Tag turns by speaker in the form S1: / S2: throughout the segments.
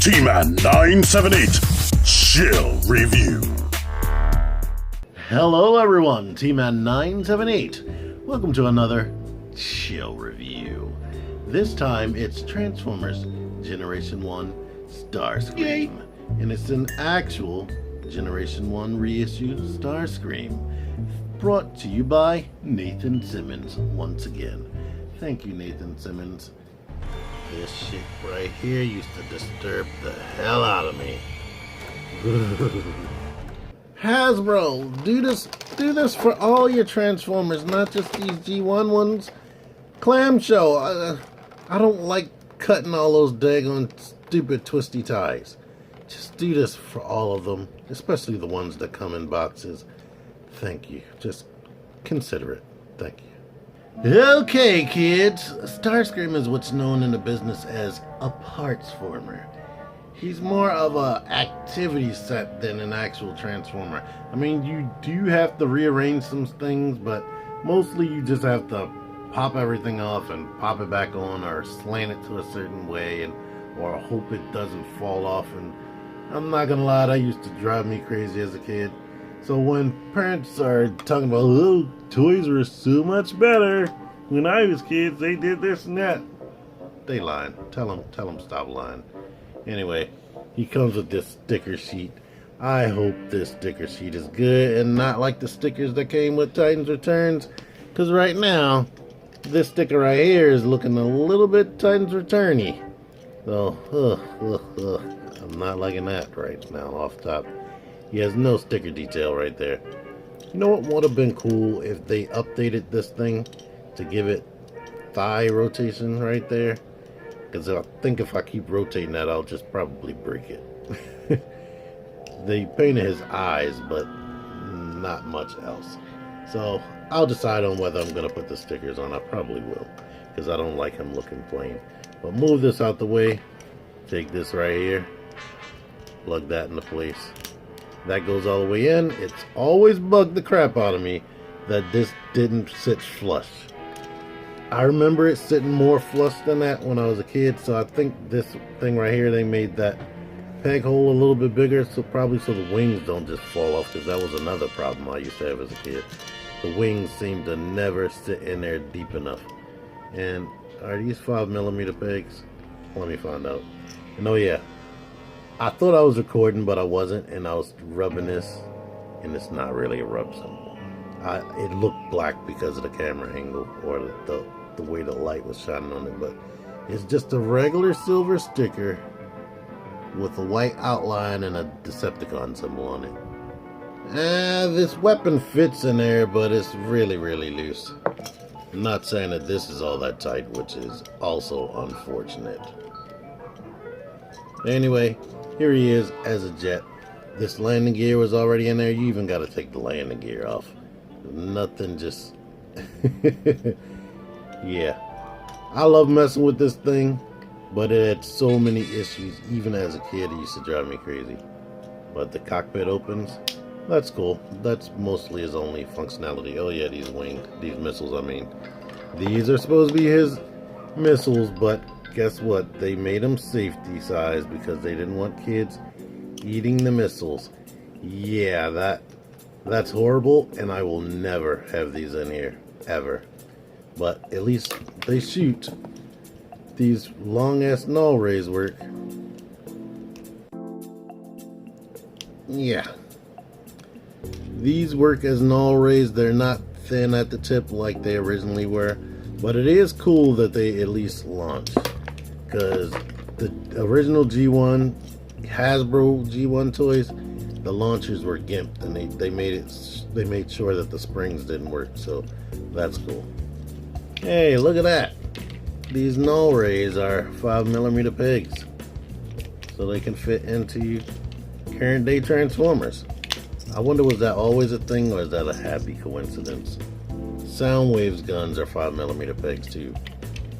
S1: T-Man 978 Chill Review.
S2: Hello everyone, T-Man 978. Welcome to another Chill Review. This time it's Transformers Generation 1 Starscream. Yay. And it's an actual Generation 1 reissue Starscream. Brought to you by Nathan Simmons once again. Thank you, Nathan Simmons. This shit right here used to disturb the hell out of me. Hasbro, do this for all your Transformers, not just these G1 ones. Clamshell, I don't like cutting all those daggone stupid twisty ties. Just do this for all of them, especially the ones that come in boxes. Thank you. Just consider it. Thank you. Okay, kids. Starscream is what's known in the business as a parts former. He's more of a activity set than an actual transformer. I mean, you do have to rearrange some things, but mostly you just have to pop everything off and pop it back on, or slant it to a certain way, or hope it doesn't fall off. And I'm not gonna lie, that used to drive me crazy as a kid. So when parents are talking about, oh, toys were so much better when I was kids, they did this and that, they lying. Tell them stop lying. Anyway, he comes with this sticker sheet. I hope this sticker sheet is good and not like the stickers that came with Titans Returns, because right now, this sticker right here is looking a little bit Titans Returny. So, I'm not liking that right now off top. He has no sticker detail right there. You know what would have been cool if they updated this thing to give it thigh rotation right there? Because I think if I keep rotating that, I'll just probably break it. They painted his eyes, but not much else. So I'll decide on whether I'm going to put the stickers on. I probably will, because I don't like him looking plain. But move this out the way. Take this right here. Plug that into place. That goes all the way in. It's always bugged the crap out of me that this didn't sit flush. I remember it sitting more flush than that when I was a kid, so I think this thing right here, they made that peg hole a little bit bigger, so probably so the wings don't just fall off, because that was another problem I used to have as a kid. The wings seem to never sit in there deep enough. And are these 5mm pegs? Let me find out. And oh yeah, I thought I was recording, but I wasn't, and I was rubbing this, and it's not really a rub symbol. It looked black because of the camera angle, or the way the light was shining on it, but it's just a regular silver sticker with a white outline and a Decepticon symbol on it. This weapon fits in there, but it's really, really loose. I'm not saying that this is all that tight, which is also unfortunate. Anyway, here he is as a jet. This landing gear was already in there. You even got to take the landing gear off. Nothing just... Yeah. I love messing with this thing, but it had so many issues. Even as a kid, it used to drive me crazy. But the cockpit opens. That's cool. That's mostly his only functionality. Oh yeah, these missiles, I mean. These are supposed to be his missiles, but guess what? They made them safety size because they didn't want kids eating the missiles. Yeah, that's horrible, and I will never have these in here, ever. But at least they shoot. These long-ass null rays work. Yeah. These work as null rays. They're not thin at the tip like they originally were. But it is cool that they at least launch. Because the original G1, Hasbro G1 toys, the launchers were gimped, and they made sure that the springs didn't work. So that's cool. Hey, look at that. These null rays are 5mm pegs, so they can fit into current day Transformers. I wonder, was that always a thing, or is that a happy coincidence? Soundwave's guns are 5mm pegs too,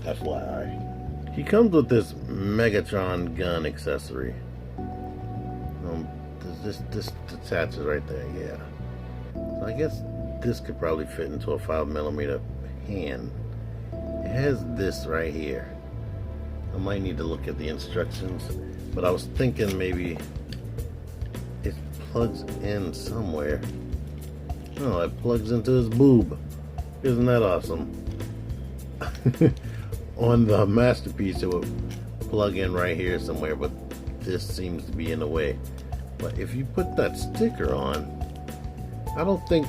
S2: FYI. He comes with this Megatron gun accessory. This detaches right there, yeah. So I guess this could probably fit into a 5mm hand. It has this right here. I might need to look at the instructions. But I was thinking maybe it plugs in somewhere. Oh, it plugs into his boob. Isn't that awesome? On the masterpiece, it would plug in right here somewhere, but this seems to be in the way. But if you put that sticker on, I don't think,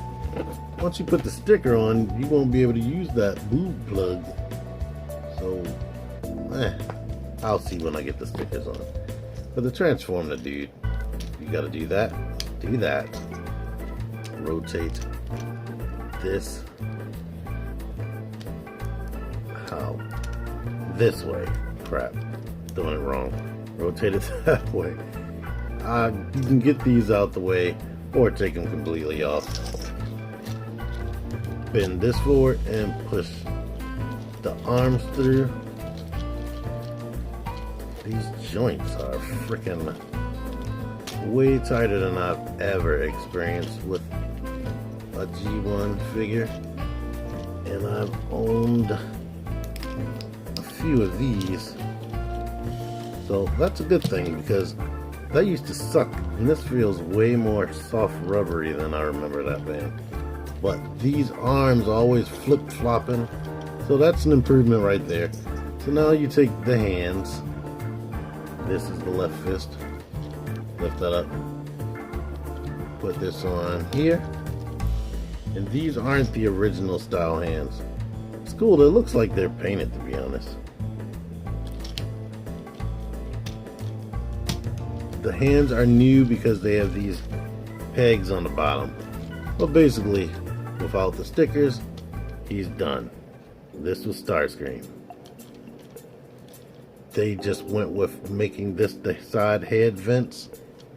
S2: once you put the sticker on, you won't be able to use that boob plug. So, I'll see when I get the stickers on. But to transform the dude, you gotta do that, rotate this, how? This way. Crap, doing it wrong. Rotate it that way. You can get these out the way or take them completely off. Bend this forward and push the arms through. These joints are freaking way tighter than I've ever experienced with a G1 figure. And I've owned a few of these. So that's a good thing because that used to suck. And this feels way more soft rubbery than I remember that being. But these arms always flip-flopping. So that's an improvement right there. So now you take the hands. This is the left fist. Lift that up. Put this on here. And these aren't the original style hands. It's cool. It looks like they're painted, to be honest. The hands are new because they have these pegs on the bottom. But basically, without the stickers, he's done. This was Starscream. They just went with making this the side head vents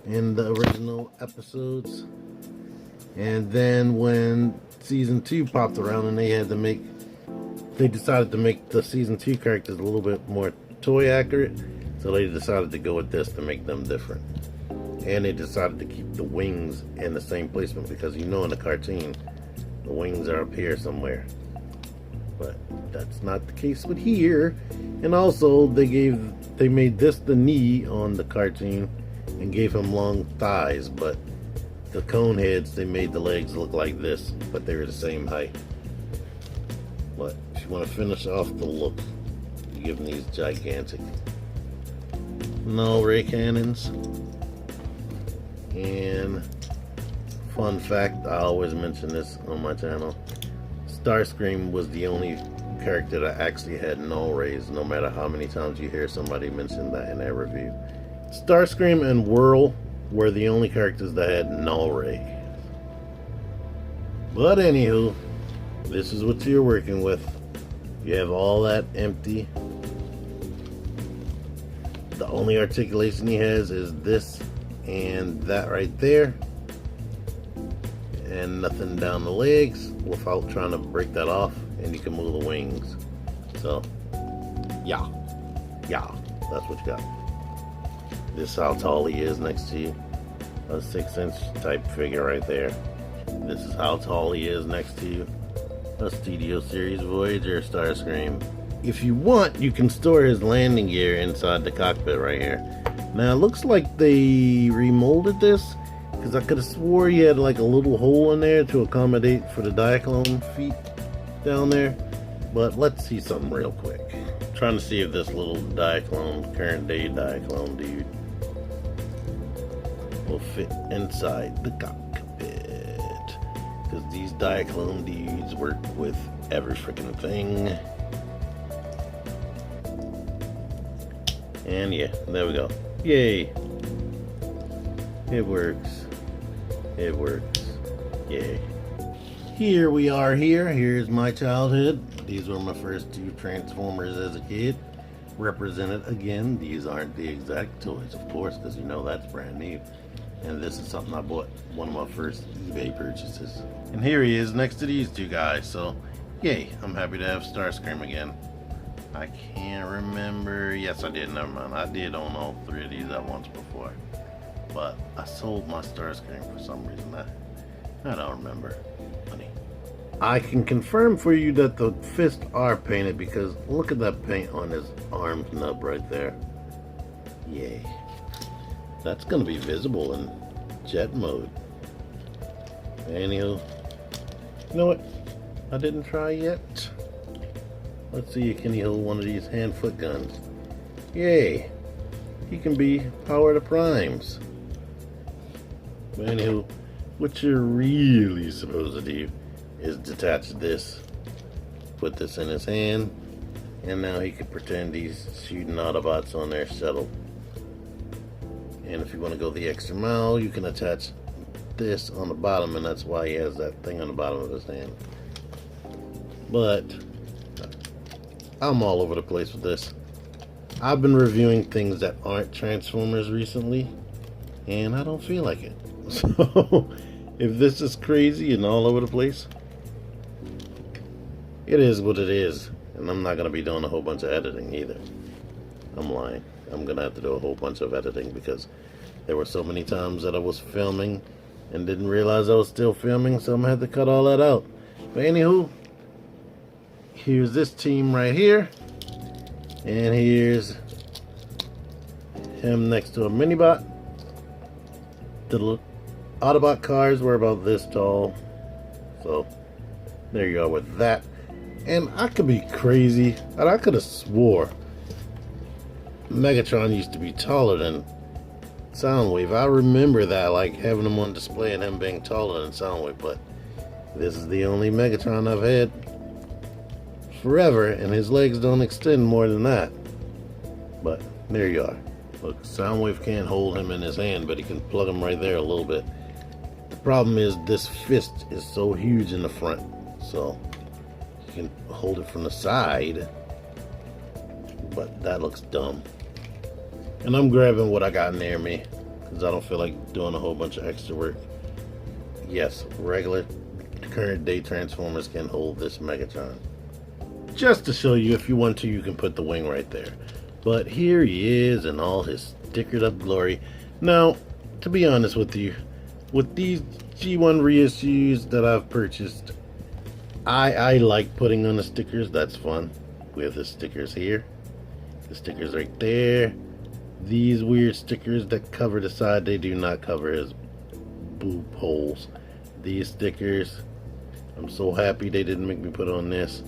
S2: in the original episodes. And then when season 2 popped around and they decided to make the season 2 characters a little bit more toy accurate. So they decided to go with this to make them different. And they decided to keep the wings in the same placement because you know in the cartoon, the wings are up here somewhere. But that's not the case with here. And also they made this the knee on the cartoon and gave him long thighs, but the cone heads, they made the legs look like this, but they were the same height. But if you want to finish off the look, you give them these gigantic null ray cannons. And fun fact, I always mention this on my channel, Starscream was the only character that actually had null rays, no matter how many times you hear somebody mention that in their review. Starscream and Whirl were the only characters that had null ray. But anywho, this is what you're working with. You have all that empty. The only articulation he has is this and that right there. And nothing down the legs without trying to break that off. And you can move the wings. So, yeah, that's what you got. This is how tall he is next to you. A 6-inch type figure right there. This is how tall he is next to you. A Studio Series Voyager Starscream. If you want, you can store his landing gear inside the cockpit right here. Now, it looks like they remolded this, because I could have swore he had like a little hole in there to accommodate for the Diaclone feet down there. But let's see something real quick. I'm trying to see if this little Diaclone, current day Diaclone dude, will fit inside the cockpit. Because these Diaclone dudes work with every freaking thing. And yeah, there we go. Yay. It works. It works. Yay. Here we are here. Here's my childhood. These were my first 2 Transformers as a kid. Represented again. These aren't the exact toys, of course, because you know that's brand new. And this is something I bought one of my first eBay purchases. And here he is next to these 2 guys. So, yay. I'm happy to have Starscream again. I can't remember. Yes, I did. Never mind. I did own all 3 of these at once before. But I sold my Starscream for some reason. I don't remember. Funny. I can confirm for you that the fists are painted because look at that paint on his arm nub right there. Yay. That's going to be visible in jet mode. Anywho, you know what? I didn't try yet. Let's see, can he hold one of these hand-foot guns? Yay! He can be power to primes. But anywho, what you're really supposed to do is detach this, put this in his hand, and now he can pretend he's shooting Autobots on their shuttle. And if you want to go the extra mile, you can attach this on the bottom, and that's why he has that thing on the bottom of his hand. But I'm all over the place with this. I've been reviewing things that aren't Transformers recently, and I don't feel like it. So if this is crazy and all over the place, it is what it is. And I'm not going to be doing a whole bunch of editing either. I'm lying. I'm going to have to do a whole bunch of editing because there were so many times that I was filming and didn't realize I was still filming, so I'm going to have to cut all that out. But anywho, here's this team right here. And here's him next to a Minibot. The Autobot cars were about this tall. So there you go with that. And I could be crazy, but I could have swore Megatron used to be taller than Soundwave. I remember that, like having him on display and him being taller than Soundwave, but this is the only Megatron I've had forever, and his legs don't extend more than that. But there you are. Look, Soundwave can't hold him in his hand, but he can plug him right there a little bit. The problem is this fist is so huge in the front, so you can hold it from the side, but that looks dumb. And I'm grabbing what I got near me because I don't feel like doing a whole bunch of extra work. Yes, regular current day Transformers can hold this Megatron. Just to show you, if you want to, you can put the wing right there. But here he is in all his stickered up glory. Now, to be honest with you, with these G1 reissues that I've purchased, I like putting on the stickers. That's fun. We have the stickers here, the stickers right there. These weird stickers that cover the side, they do not cover his boob holes. These stickers, I'm so happy they didn't make me put on this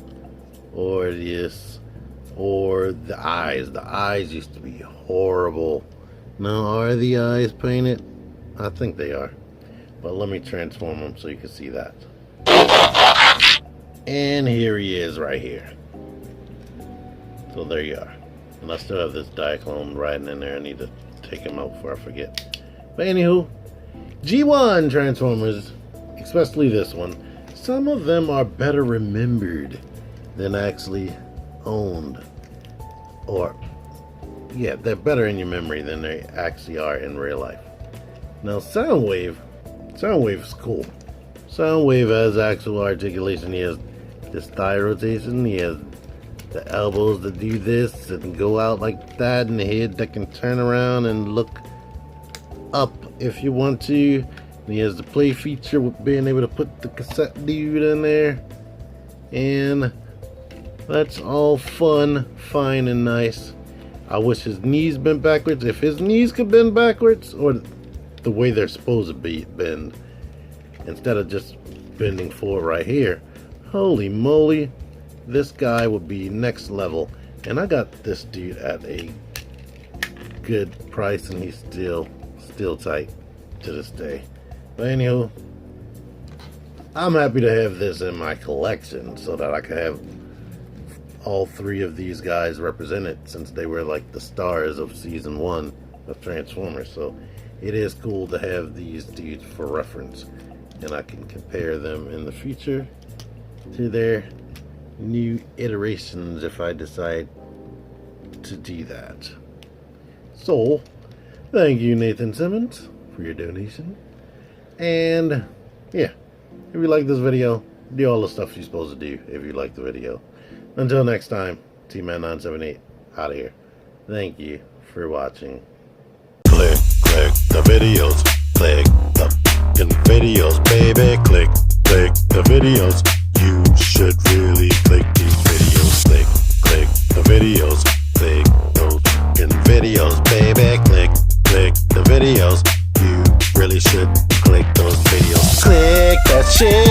S2: or this or the eyes. The eyes used to be horrible. Now, are the eyes painted? I think they are. But let me transform them so you can see that. And here he is right here. So there you are. And I still have this Diaclone riding in there. I need to take him out before I forget. But anywho, G1 Transformers, especially this one, some of them are better remembered than actually owned. Or, yeah, they're better in your memory than they actually are in real life. Now, Soundwave's cool. Soundwave has actual articulation. He has this thigh rotation. He has the elbows that do this and go out like that, and the head that can turn around and look up if you want to. And he has the play feature with being able to put the cassette dude in there, and that's all fun, fine, and nice. I wish his knees bent backwards. If his knees could bend backwards, or the way they're supposed to be bend, instead of just bending forward right here, holy moly, this guy would be next level. And I got this dude at a good price, and he's still tight to this day. But anywho, I'm happy to have this in my collection so that I can have all three of these guys represented, since they were like the stars of season 1 of Transformers. So it is cool to have these dudes for reference, and I can compare them in the future to their new iterations if I decide to do that. So thank you, Nathan Simmons, for your donation. And yeah, if you like this video, do all the stuff you're supposed to do if you like the video. Until next time, T-Man978 out of here. Thank you for watching.
S1: Click the videos. Click the fucking videos, baby. Click the videos. You should really click these videos. Click the videos. Click those fucking videos, baby. Click the videos. videos. You really should click those videos. Click that shit.